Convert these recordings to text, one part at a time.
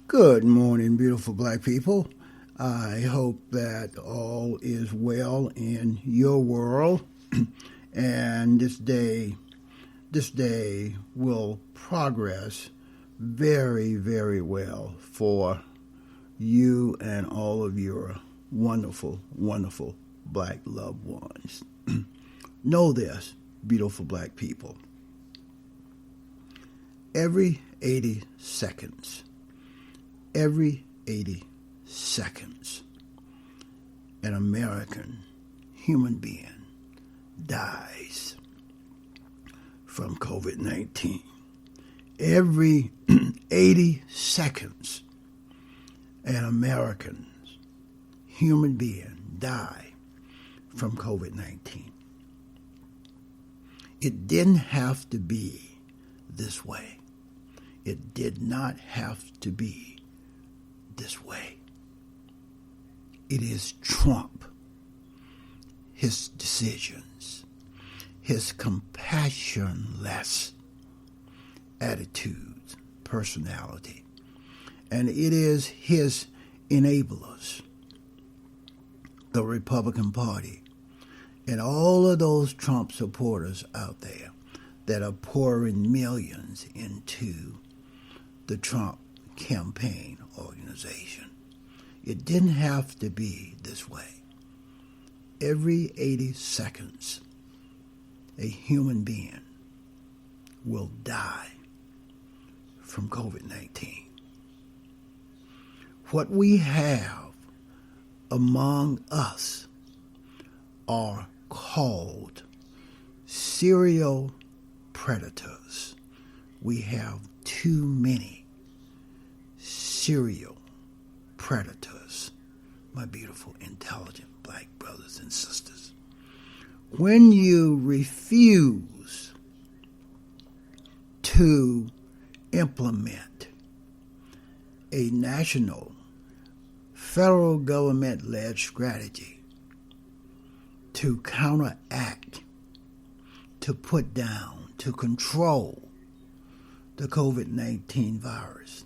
Good morning, beautiful black people. I hope that all is well in your world and this day will progress very, very well for you and all of your wonderful, wonderful black loved ones. Know this, beautiful black people. Every 80 seconds, an American human being dies from COVID-19. Every 80 seconds, an American human being dies from COVID-19. It didn't have to be this way. It did not have to be this way. It is Trump, his decisions, his compassionless attitudes, personality, and it is his enablers, the Republican Party, and all of those Trump supporters out there that are pouring millions into the Trump campaign organization. It didn't have to be this way. Every 80 seconds, a human being will die from COVID-19. What we have among us are called serial predators. We have too many serial predators, my beautiful, intelligent black brothers and sisters. When you refuse to implement a national federal government-led strategy to counteract, to put down, to control the COVID-19 virus,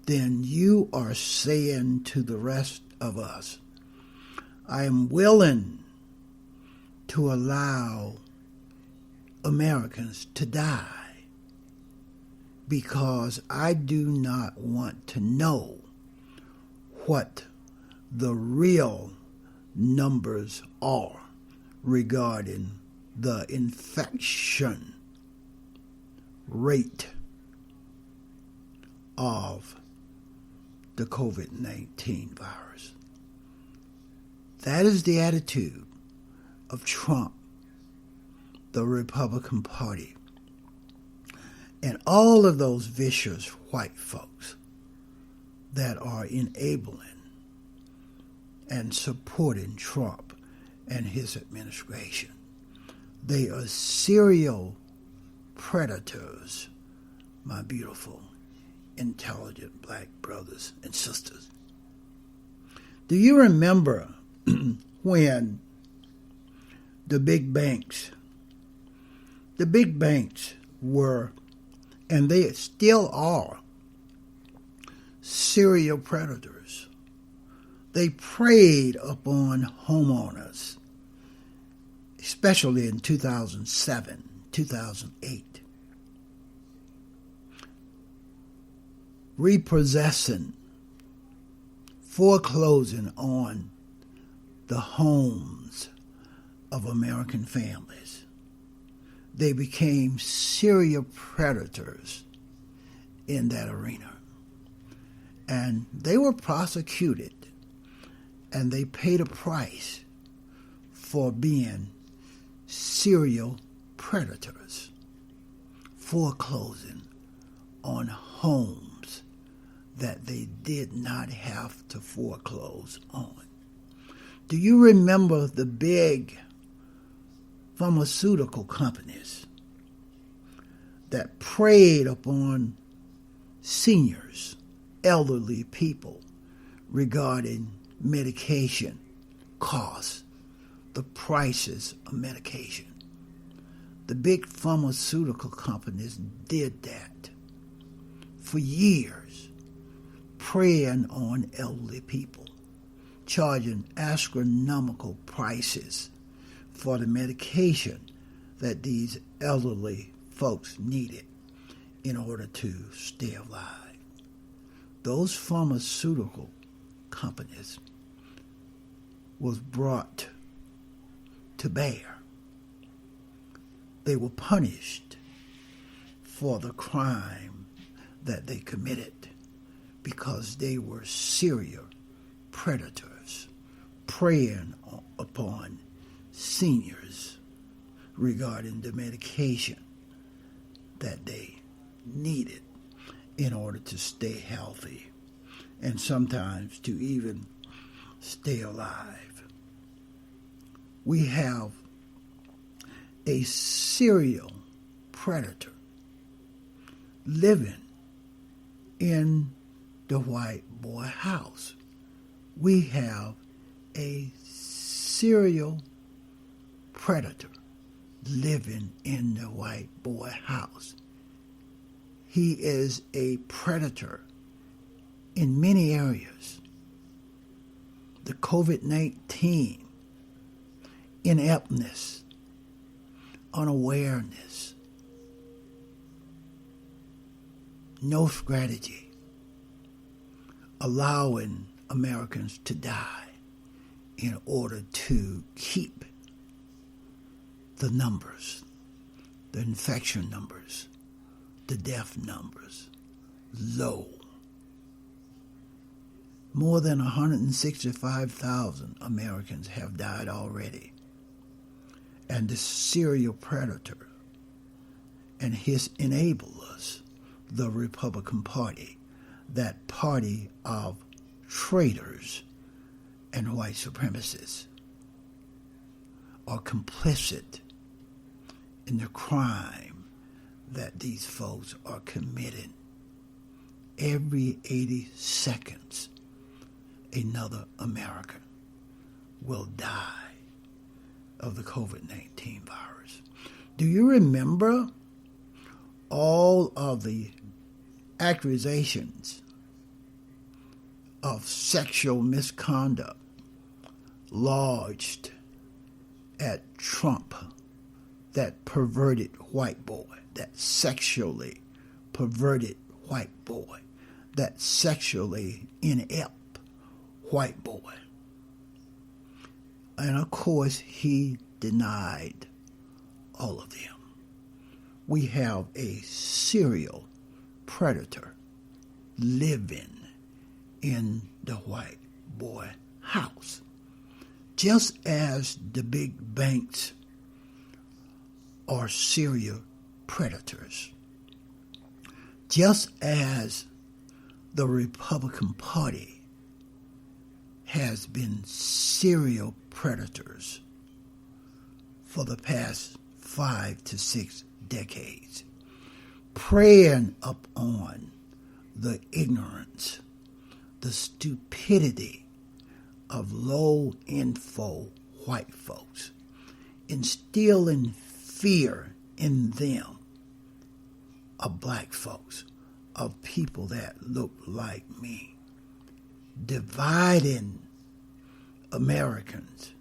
then you are saying to the rest of us, I am willing to allow Americans to die because I do not want to know what the real numbers are regarding the infection rate of the COVID-19 virus. That is the attitude of Trump, the Republican Party, and all of those vicious white folks that are enabling and supporting Trump and his administration. They are serial predators, my beautiful, intelligent black brothers and sisters. Do you remember when the big banks were, and they still are, serial predators? They preyed upon homeowners, especially in 2007, 2008. Repossessing, foreclosing on the homes of American families. They became serial predators in that arena. And they were prosecuted, and they paid a price for being serial predators, foreclosing on homes that they did not have to foreclose on. Do you remember the big pharmaceutical companies that preyed upon seniors, elderly people, regarding medication costs, the prices of medication? The big pharmaceutical companies did that for years preying on elderly people, charging astronomical prices for the medication that these elderly folks needed in order to stay alive. Those pharmaceutical companies was brought to bear. They were punished for the crime that they committed because they were serial predators preying upon seniors regarding the medication that they needed in order to stay healthy and sometimes to even stay alive. We have a serial predator living in the white boy house. We have a serial predator living in the white boy house. He is a predator in many areas. The COVID-19 ineptness, unawareness, no strategy, allowing Americans to die in order to keep the numbers, the infection numbers, the death numbers low. More than 165,000 Americans have died already. And the serial predator and his enablers, the Republican Party, that party of traitors and white supremacists, are complicit in the crime that these folks are committing. Every 80 seconds, another American will die of the COVID-19 virus. Do you remember all of the accusations of sexual misconduct lodged at Trump, that perverted white boy, that sexually perverted white boy, that sexually inept white boy? And of course, he denied all of them. We have a serial predator living in the white boy house. Just as the big banks are serial predators, just as the Republican Party has been serial predators for the past 5 to 6 decades, preying upon the ignorance, the stupidity of low-info white folks, instilling fear in them of black folks, of people that look like me, dividing Americans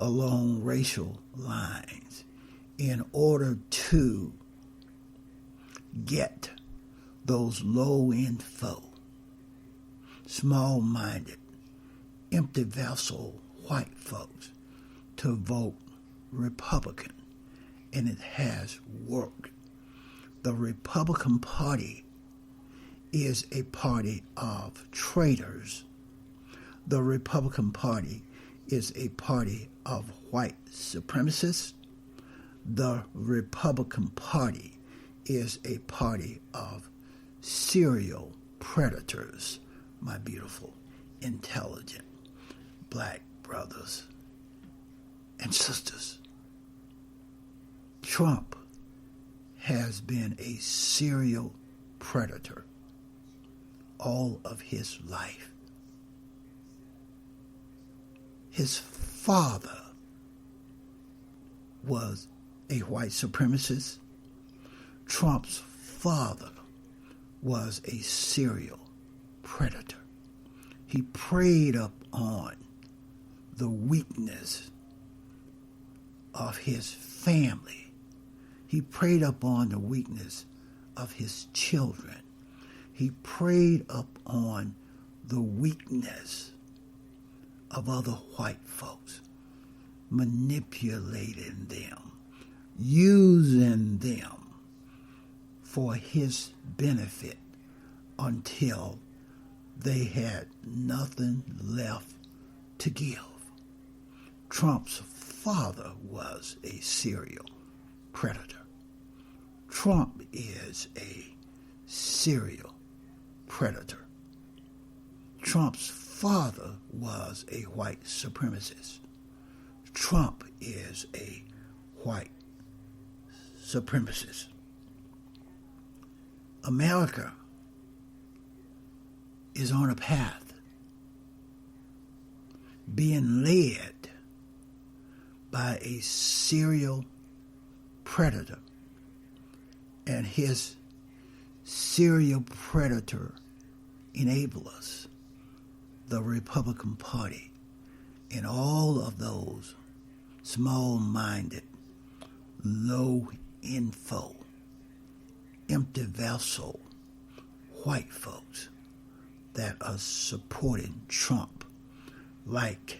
along racial lines in order to get those low-info, small-minded, empty vessel white folks to vote Republican. And it has worked. The Republican Party is a party of traitors. The Republican Party is a party of white supremacists. The Republican Party is a party of serial predators, my beautiful, intelligent black brothers and sisters. Trump has been a serial predator all of his life. His father was a white supremacist. Trump's father was a serial predator. He preyed upon the weakness of his family. He preyed upon the weakness of his children. He preyed upon the weakness of other white folks, manipulating them, using them for his benefit until they had nothing left to give. Trump's father was a serial predator. Trump is a serial predator. Trump's father was a white supremacist. Trump is a white supremacist. America is on a path being led by a serial predator and his serial predator enablers, the Republican Party, and all of those small-minded, low-info, empty vessel white folks that are supporting Trump, like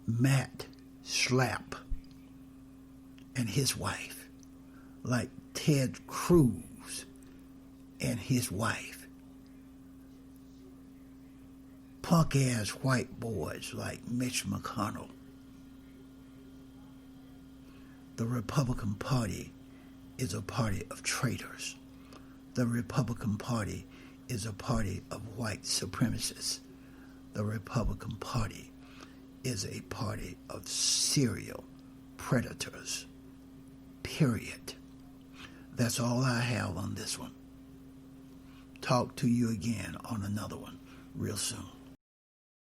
Matt Schlapp and his wife, like Ted Cruz and his wife, punk-ass white boys like Mitch McConnell. The Republican Party is a party of traitors. The Republican Party is a party of white supremacists. The Republican Party is a party of serial predators. Period. That's all I have on this one. Talk to you again on another one real soon.